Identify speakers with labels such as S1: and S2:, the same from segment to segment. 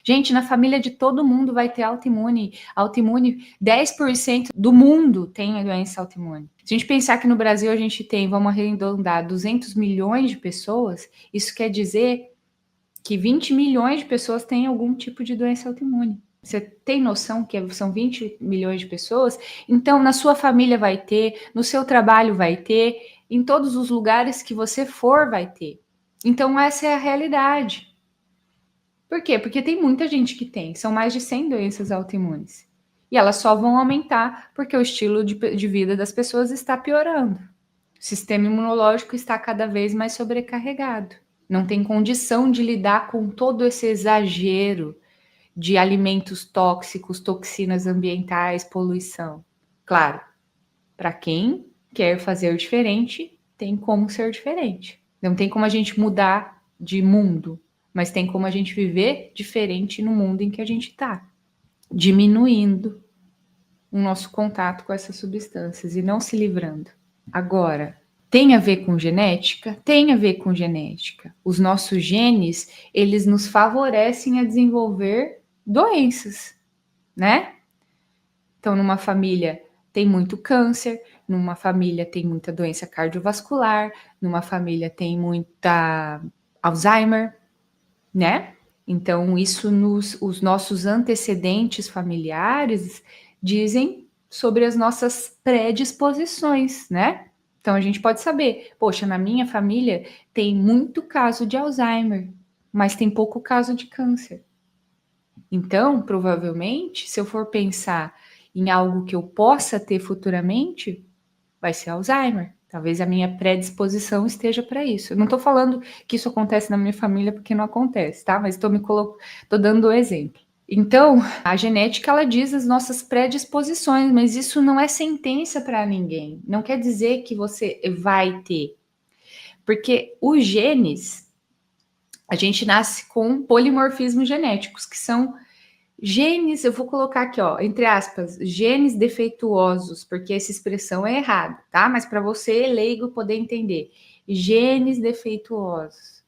S1: Gente, na família de todo mundo vai ter autoimune. Autoimune, 10% do mundo tem a doença autoimune. Se a gente pensar que no Brasil a gente tem, vamos arredondar, 200 milhões de pessoas, isso quer dizer que 20 milhões de pessoas têm algum tipo de doença autoimune. Você tem noção que são 20 milhões de pessoas? Então, na sua família vai ter, no seu trabalho vai ter, em todos os lugares que você for vai ter. Então, essa é a realidade. Por quê? Porque tem muita gente que tem. São mais de 100 doenças autoimunes. E elas só vão aumentar porque o estilo de vida das pessoas está piorando. O sistema imunológico está cada vez mais sobrecarregado. Não tem condição de lidar com todo esse exagero de alimentos tóxicos, toxinas ambientais, poluição. Claro, para quem quer fazer diferente, tem como ser diferente. Não tem como a gente mudar de mundo, mas tem como a gente viver diferente no mundo em que a gente está, diminuindo o nosso contato com essas substâncias e não se livrando. Agora, tem a ver com genética? Tem a ver com genética. Os nossos genes, eles nos favorecem a desenvolver doenças, né? Então, numa família tem muito câncer, numa família tem muita doença cardiovascular, numa família tem muita Alzheimer, né? Então, isso os nossos antecedentes familiares dizem sobre as nossas predisposições, né? Então, a gente pode saber, poxa, na minha família tem muito caso de Alzheimer, mas tem pouco caso de câncer. Então, provavelmente, se eu for pensar em algo que eu possa ter futuramente, vai ser Alzheimer. Talvez a minha predisposição esteja para isso. Eu não estou falando que isso acontece na minha família porque não acontece, tá? Mas estou dando o exemplo. Então, a genética, ela diz as nossas predisposições, mas isso não é sentença para ninguém. Não quer dizer que você vai ter. Porque os genes, a gente nasce com polimorfismos genéticos, que são genes, eu vou colocar aqui, ó, entre aspas, genes defeituosos, porque essa expressão é errada, tá? Mas para você, leigo, poder entender. Genes defeituosos.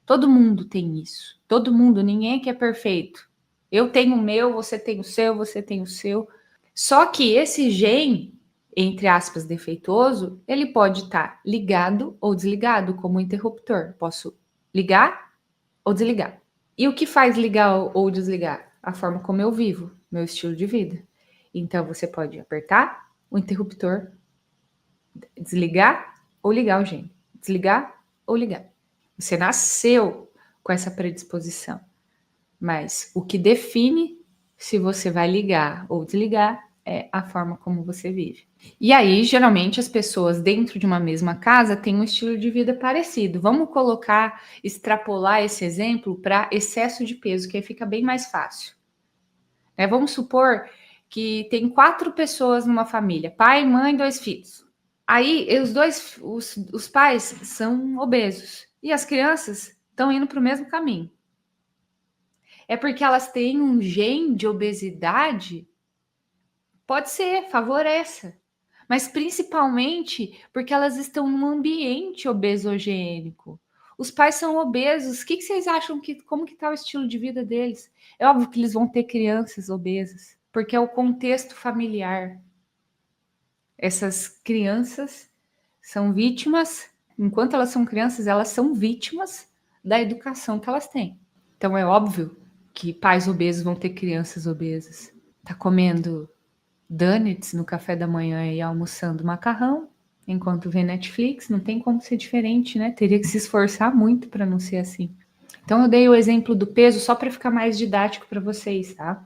S1: Todo mundo tem isso. Todo mundo, ninguém aqui é perfeito. Eu tenho o meu, você tem o seu, você tem o seu. Só que esse gene, entre aspas, defeituoso, ele pode estar ligado ou desligado, como interruptor. Posso ligar ou desligar. E o que faz ligar ou desligar? A forma como eu vivo, meu estilo de vida. Então, você pode apertar o interruptor, desligar ou ligar o gene. Desligar ou ligar. Você nasceu com essa predisposição. Mas o que define se você vai ligar ou desligar é a forma como você vive. E aí, geralmente, as pessoas dentro de uma mesma casa têm um estilo de vida parecido. Vamos extrapolar esse exemplo para excesso de peso, que aí fica bem mais fácil. Vamos supor que tem 4 pessoas numa família, pai, mãe, 2 filhos. Aí, os pais são obesos e as crianças estão indo para o mesmo caminho. É porque elas têm um gene de obesidade? Pode ser, favoreça. Mas principalmente porque elas estão num ambiente obesogênico. Os pais são obesos. O que vocês acham como que está o estilo de vida deles? É óbvio que eles vão ter crianças obesas, porque é o contexto familiar. Essas crianças são vítimas, enquanto elas são crianças, elas são vítimas da educação que elas têm. Então é óbvio que pais obesos vão ter crianças obesas. Tá comendo donuts no café da manhã e almoçando macarrão, enquanto vê Netflix, não tem como ser diferente, né? Teria que se esforçar muito para não ser assim. Então eu dei o exemplo do peso só para ficar mais didático para vocês, tá?